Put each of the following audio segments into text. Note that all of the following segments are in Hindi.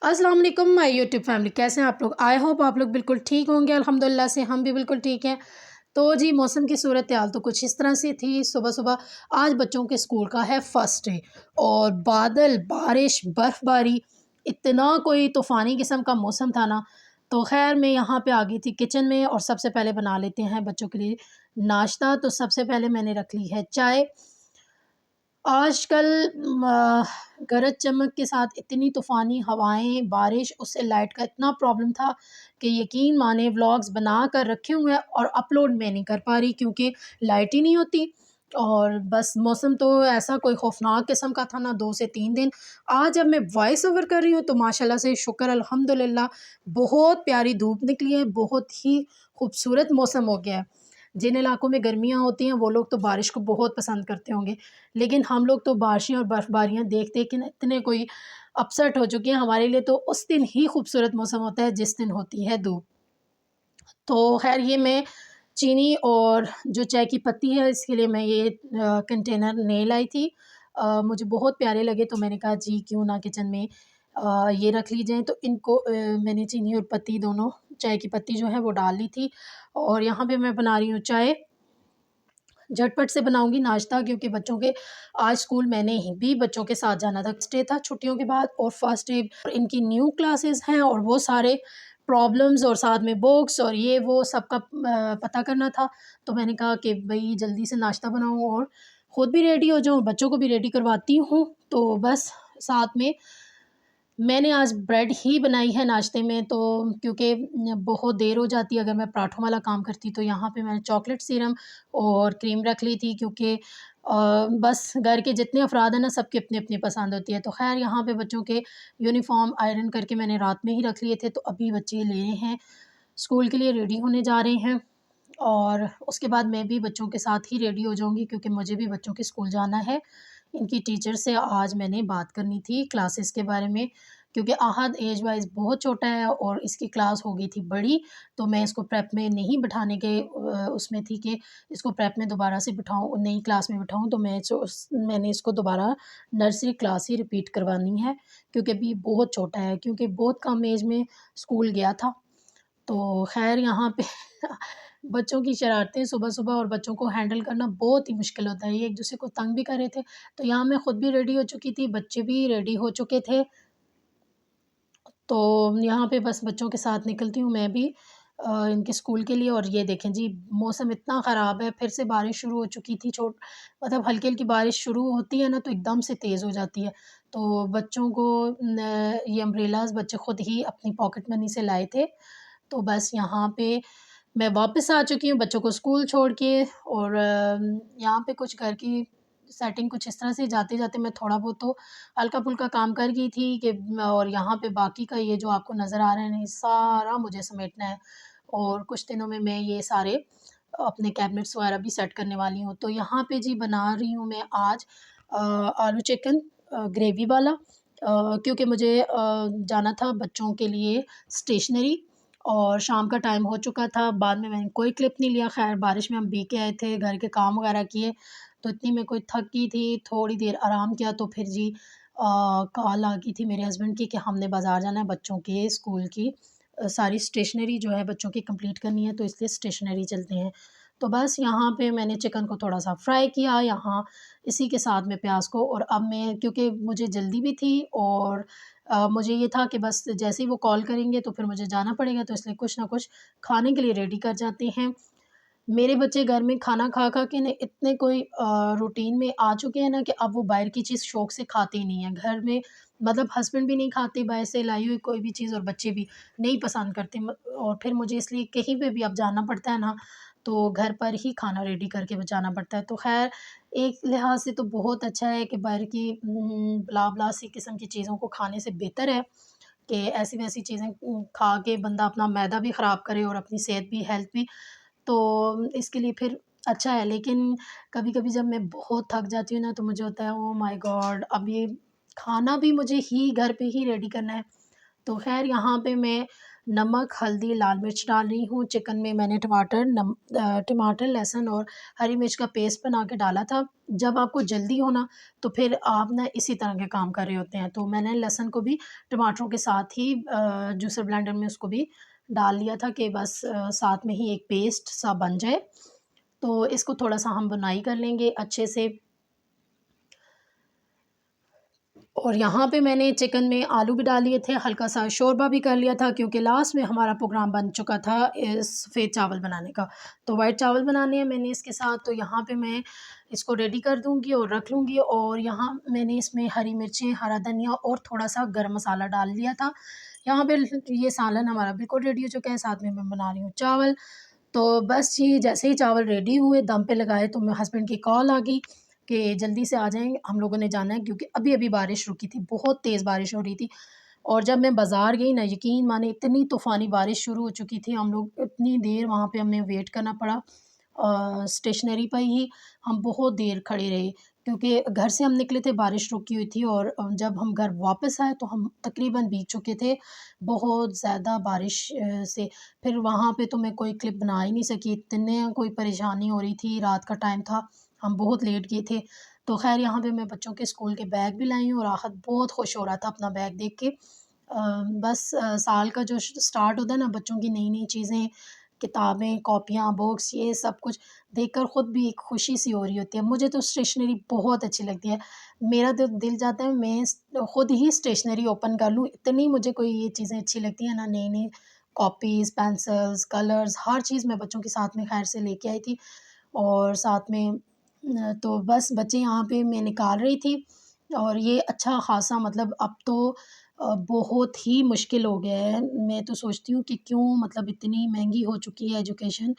अस्सलाम वालेकुम माय यूट्यूब फैमिली, कैसे हैं आप लोग। आई होप आप लोग बिल्कुल ठीक होंगे। अल्हम्दुलिल्लाह से हम भी बिल्कुल ठीक हैं। तो जी मौसम की सूरत हाल तो कुछ इस तरह से थी। सुबह सुबह आज बच्चों के स्कूल का है फर्स्ट डे और बादल, बारिश, बर्फ़बारी, इतना कोई तूफ़ानी किस्म का मौसम था ना। तो ख़ैर मैं यहाँ पे आ गई थी किचन में और सबसे पहले बना लेते हैं बच्चों के लिए नाश्ता। तो सबसे पहले मैंने रख ली है चाय। आजकल गरज चमक के साथ इतनी तूफ़ानी हवाएँ, बारिश, उससे लाइट का इतना प्रॉब्लम था कि यकीन माने व्लॉग्स बना कर रखे हुए हैं और अपलोड मैं नहीं कर पा रही क्योंकि लाइट ही नहीं होती। और बस मौसम तो ऐसा कोई ख़ौफ़नाक किस्म का था ना 2 से 3 दिन। आज जब मैं वॉइस ओवर कर रही हूँ तो माशाल्लाह से शुक्र अल्हम्दुलिल्लाह बहुत प्यारी धूप निकली है, बहुत ही खूबसूरत मौसम हो गया है। जिन इलाकों में गर्मियाँ होती हैं वो लोग तो बारिश को बहुत पसंद करते होंगे, लेकिन हम लोग तो बारिशें और बर्फ़बारियाँ देख-देख के ना इतने कोई अपसेट हो चुके हैं। हमारे लिए तो उस दिन ही खूबसूरत मौसम होता है जिस दिन होती है धूप। तो ख़ैर ये मैं चीनी और जो चाय की पत्ती है इसके लिए मैं ये कंटेनर नहीं लाई थी। मुझे बहुत प्यारे लगे तो मैंने कहा जी क्यों ना किचन में ये रख ली जाएँ। तो इनको मैंने चीनी और पत्ती दोनों चाय की पत्ती जो है वो डाल ली थी और यहाँ पे मैं बना रही हूँ चाय। झटपट से बनाऊँगी नाश्ता क्योंकि बच्चों के आज स्कूल मैंने ही भी बच्चों के साथ जाना था। फर्स्ट डे था छुट्टियों के बाद और फर्स्ट डे इनकी न्यू क्लासेस हैं और वो सारे प्रॉब्लम्स और साथ में बुक्स और ये वो सबका पता करना था। तो मैंने कहा कि भई जल्दी से नाश्ता बनाऊँ और ख़ुद भी रेडी हो जाऊँ, बच्चों को भी रेडी करवाती हूँ। तो बस साथ में मैंने आज ब्रेड ही बनाई है नाश्ते में। तो क्योंकि बहुत देर हो जाती है अगर मैं पराठों वाला काम करती तो यहाँ पे मैंने चॉकलेट सिरम और क्रीम रख ली थी क्योंकि बस घर के जितने अफराद हैं ना सबकी अपनी-अपनी पसंद होती है। तो ख़ैर यहाँ पे बच्चों के यूनिफ़ॉर्म आयरन करके मैंने रात में ही रख लिए थे तो अभी बच्चे ले रहे हैं, स्कूल के लिए रेडी होने जा रहे हैं और उसके बाद मैं भी बच्चों के साथ ही रेडी हो जाऊँगी क्योंकि मुझे भी बच्चों के स्कूल जाना है। इनकी टीचर से आज मैंने बात करनी थी क्लासेस के बारे में क्योंकि आहद एज वाइज़ बहुत छोटा है और इसकी क्लास हो गई थी बड़ी। तो मैं इसको प्रेप में नहीं बिठाने के उसमें थी कि इसको प्रेप में दोबारा से बिठाऊँ, नई क्लास में बिठाऊँ। तो मैंने इसको दोबारा नर्सरी क्लास ही रिपीट करवानी है क्योंकि अभी बहुत छोटा है, क्योंकि बहुत कम एज में स्कूल गया था। तो ख़ैर यहाँ पे बच्चों की शरारतें सुबह-सुबह और बच्चों को हैंडल करना बहुत ही मुश्किल होता है। ये एक-दूसरे को तंग भी कर रहे थे, तो यहाँ मैं खुद भी रेडी हो चुकी थी, बच्चे भी रेडी हो चुके थे। तो यहाँ पे बस बच्चों के साथ निकलती हूँ मैं भी इनके स्कूल के लिए। और ये देखें जी मौसम इतना ख़राब है, फिर से बारिश शुरू हो चुकी थी। मतलब हल्की-हल्की बारिश शुरू होती है ना तो एकदम से तेज़ हो जाती है। तो बच्चों को ये अम्ब्रेलाज़ बच्चे खुद ही अपनी पॉकेट मनी से लाए थे। तो बस यहाँ पे मैं वापस आ चुकी हूँ बच्चों को स्कूल छोड़ के और यहाँ पे कुछ घर की सेटिंग कुछ इस तरह से जाते-जाते मैं थोड़ा बहुत तो हल्का-फुल्का काम कर गई थी कि और यहाँ पे बाकी का ये जो आपको नज़र आ रहा है ना, ये सारा मुझे समेटना है और कुछ दिनों में मैं ये सारे अपने कैबिनेट्स वगैरह भी सेट करने वाली हूँ। तो यहाँ पे जी बना रही हूँ मैं आज आलू चिकन ग्रेवी वाला क्योंकि मुझे जाना था बच्चों के लिए स्टेशनरी और शाम का टाइम हो चुका था। बाद में मैंने कोई क्लिप नहीं लिया, ख़ैर बारिश में हम भीग के आए थे, घर के काम वगैरह किए, तो इतनी मैं कोई थक गई थी, थोड़ी देर आराम किया तो फिर जी कॉल आ गई थी मेरे हस्बैंड की कि हमने बाज़ार जाना है, बच्चों के स्कूल की सारी स्टेशनरी जो है बच्चों की कंप्लीट करनी है, तो इसलिए स्टेशनरी चलते हैं। तो बस यहाँ पे मैंने चिकन को थोड़ा-सा फ्राई किया यहाँ इसी के साथ में प्याज़ को। और अब मैं क्योंकि मुझे जल्दी भी थी और मुझे ये था कि बस जैसे ही वो कॉल करेंगे तो फिर मुझे जाना पड़ेगा, तो इसलिए कुछ ना कुछ खाने के लिए रेडी कर जाते हैं। मेरे बच्चे घर में खाना खा-खा के ना इतने कोई रूटीन में आ चुके हैं ना कि अब वो बाहर की चीज़ शौक से खाते ही नहीं हैं। घर में मतलब हस्बैंड भी नहीं खाते बाहर से लाई हुई कोई भी चीज़ और बच्चे भी नहीं पसंद करते। और फिर मुझे इसलिए कहीं पे भी अब जाना पड़ता है ना, तो घर पर ही खाना रेडी करके जाना पड़ता है। तो ख़ैर एक लिहाज़ से तो बहुत अच्छा है कि बाहर की ब्ला-ब्ला सी किस्म की चीज़ों को खाने से बेहतर है कि ऐसी-वैसी चीज़ें खा के बंदा अपना मैदा भी ख़राब करे और अपनी सेहत भी, हेल्थ भी। तो इसके लिए फिर अच्छा है। लेकिन कभी-कभी जब मैं बहुत थक जाती हूँ ना तो मुझे होता है ओह माय गॉड! अब ये खाना भी मुझे ही घर पे ही रेडी करना है। तो ख़ैर यहाँ पे मैं नमक, हल्दी, लाल मिर्च डाल रही हूँ। चिकन में मैंने टमाटर, लहसुन और हरी मिर्च का पेस्ट बना के डाला था। जब आपको जल्दी हो ना, तो फिर आप ना इसी तरह के काम कर रहे होते हैं। तो मैंने लहसुन को भी टमाटरों के साथ ही जूसर ब्लेंडर में उसको भी डाल लिया था कि बस साथ में ही एक पेस्ट सा बन जाए। तो इसको थोड़ा-सा हम भुनाई कर लेंगे अच्छे से। और यहाँ पे मैंने चिकन में आलू भी डाल लिए थे, हल्का सा शोरबा भी कर लिया था क्योंकि लास्ट में हमारा प्रोग्राम बन चुका था सफ़ेद चावल बनाने का। तो वाइट चावल बनाने हैं मैंने इसके साथ, तो यहाँ पे मैं इसको रेडी कर दूँगी और रख लूँगी। और यहाँ मैंने इसमें हरी मिर्चें, हरा धनिया और थोड़ा-सा गरम मसाला डाल दिया था। यहाँ पे ये सालन हमारा बिल्कुल रेडी हो चुका है, साथ में मैं बना रही हूँ चावल। तो बस ये जैसे ही चावल रेडी हुए, दम पे लगाए, तो मेरे हस्बैंड की कॉल आ गई कि जल्दी से आ जाएँ, हम लोगों ने जाना है, क्योंकि अभी-अभी बारिश रुकी थी, बहुत तेज़ बारिश हो रही थी। और जब मैं बाज़ार गई ना, यकीन माने इतनी तूफ़ानी बारिश शुरू हो चुकी थी, हम लोग इतनी देर वहाँ पे हमें वेट करना पड़ा। स्टेशनरी पर ही हम बहुत देर खड़े रहे क्योंकि घर से हम निकले थे, बारिश रुकी हुई थी। और जब हम घर वापस आए तो हम तकरीबन भीग चुके थे, बहुत ज़्यादा बारिश से। फिर वहाँ पे तो मैं कोई क्लिप बना ही नहीं सकी, इतने कोई परेशानी हो रही थी, रात का टाइम था, हम बहुत लेट गए थे। तो ख़ैर यहाँ पे मैं बच्चों के स्कूल के बैग भी लाई हूँ और राहत बहुत खुश हो रहा था अपना बैग देख के। बस साल का जो स्टार्ट होता है ना, बच्चों की नई-नई चीज़ें, किताबें, कॉपियाँ, बुक्स, ये सब कुछ देखकर ख़ुद भी एक खुशी सी हो रही होती है। मुझे तो स्टेशनरी बहुत अच्छी लगती है। मेरा तो दिल चाहता है मैं ख़ुद ही स्टेशनरी ओपन कर लूँ, इतनी मुझे कोई ये चीज़ें अच्छी लगती हैं ना, नई-नई कॉपीज़, पेंसिल्स, कलर्स, हर चीज़ मैं बच्चों के साथ में ख़ैर से लेके आई थी। और साथ में तो बस बच्चे यहाँ पे मैं निकाल रही थी। और ये अच्छा ख़ासा मतलब अब तो बहुत ही मुश्किल हो गया है। मैं तो सोचती हूँ कि क्यों मतलब इतनी महँगी हो चुकी है एजुकेशन,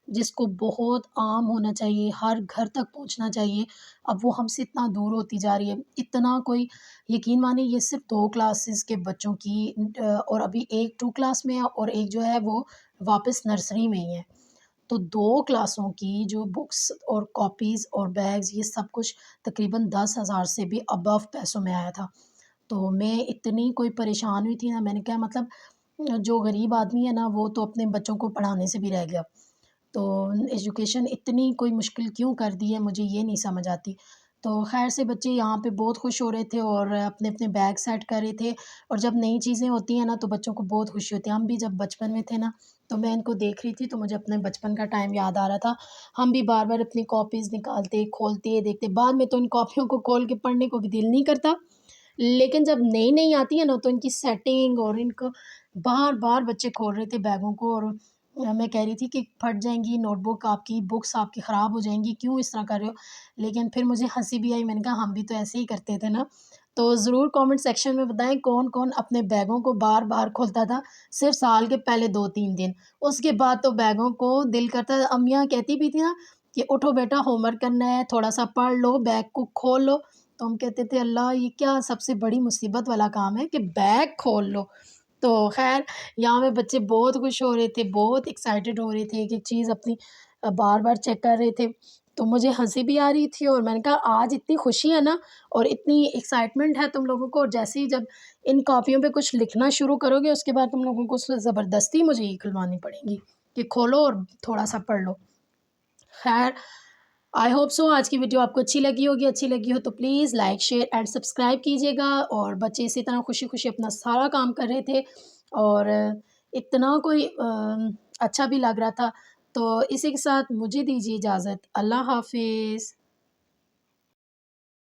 जिसको बहुत आम होना चाहिए, हर घर तक पहुँचना चाहिए, अब वो हमसे इतना दूर होती जा रही है। इतना कोई यकीन मानिए, ये सिर्फ़ 2 क्लासेस के बच्चों की और अभी एक 2 क्लास में है और एक जो है वो वापस नर्सरी में ही है। तो 2 क्लासों की जो बुक्स और कॉपीज़ और बैग्स, ये सब कुछ तकरीबन 10,000 से भी अबव पैसों में आया था। तो मैं इतनी कोई परेशान हुई थी ना, मैंने कहा मतलब जो गरीब आदमी है ना, वो तो अपने बच्चों को पढ़ाने से भी रह गया। तो एजुकेशन इतनी कोई मुश्किल क्यों कर दी है, मुझे ये नहीं समझ आती। तो ख़ैर से बच्चे यहाँ पे बहुत खुश हो रहे थे और अपने-अपने बैग सेट कर रहे थे। और जब नई चीज़ें होती हैं ना, तो बच्चों को बहुत खुशी होती है। हम भी जब बचपन में थे ना, तो मैं इनको देख रही थी, तो मुझे अपने बचपन का टाइम याद आ रहा था। हम भी बार-बार अपनी कॉपीज़ निकालते, खोलते, देखते। बाद में तो इन कॉपियों को खोल के पढ़ने को भी दिल नहीं करता। लेकिन जब नई-नई आती है ना, तो इनकी सेटिंग और इनको बार-बार बच्चे खोल रहे थे बैगों को। और मैं कह रही थी कि फट जाएँगी नोटबुक आपकी, बुक्स आपकी ख़राब हो जाएँगी, क्यों इस तरह कर रहे हो? लेकिन फिर मुझे हँसी भी आई, मैंने कहा हम भी तो ऐसे ही करते थे ना। तो ज़रूर कमेंट सेक्शन में बताएँ कौन-कौन अपने बैगों को बार-बार खोलता था, सिर्फ़ साल के पहले 2-3 दिन। उसके बाद तो बैगों को दिल करता था, अम्मियाँ कहती भी थी ना कि उठो बेटा होमवर्क करना है, थोड़ा-सा पढ़ लो, बैग को खोल लो। तो हम कहते थे अल्लाह, ये क्या सबसे बड़ी मुसीबत वाला काम है कि बैग खोल लो। तो ख़ैर यहाँ पे बच्चे बहुत खुश हो रहे थे, बहुत एक्साइटेड हो रहे थे, एक-एक चीज़ अपनी बार-बार चेक कर रहे थे। तो मुझे हँसी भी आ रही थी और मैंने कहा आज इतनी खुशी है ना और इतनी एक्साइटमेंट है तुम लोगों को, और जैसे ही जब इन कॉपियों पे कुछ लिखना शुरू करोगे, उसके बाद तुम लोगों को ज़बरदस्ती मुझे ये खुलवानी पड़ेगी कि खोलो और थोड़ा-सा पढ़ लो। ख़ैर आई होप सो आज की वीडियो आपको अच्छी लगी होगी। अच्छी लगी हो तो please like, share and subscribe कीजिएगा। और बच्चे इसी तरह खुशी-खुशी अपना सारा काम कर रहे थे और इतना कोई अच्छा भी लग रहा था। तो इसी के साथ मुझे दीजिए इजाज़त। अल्लाह हाफ़िज़।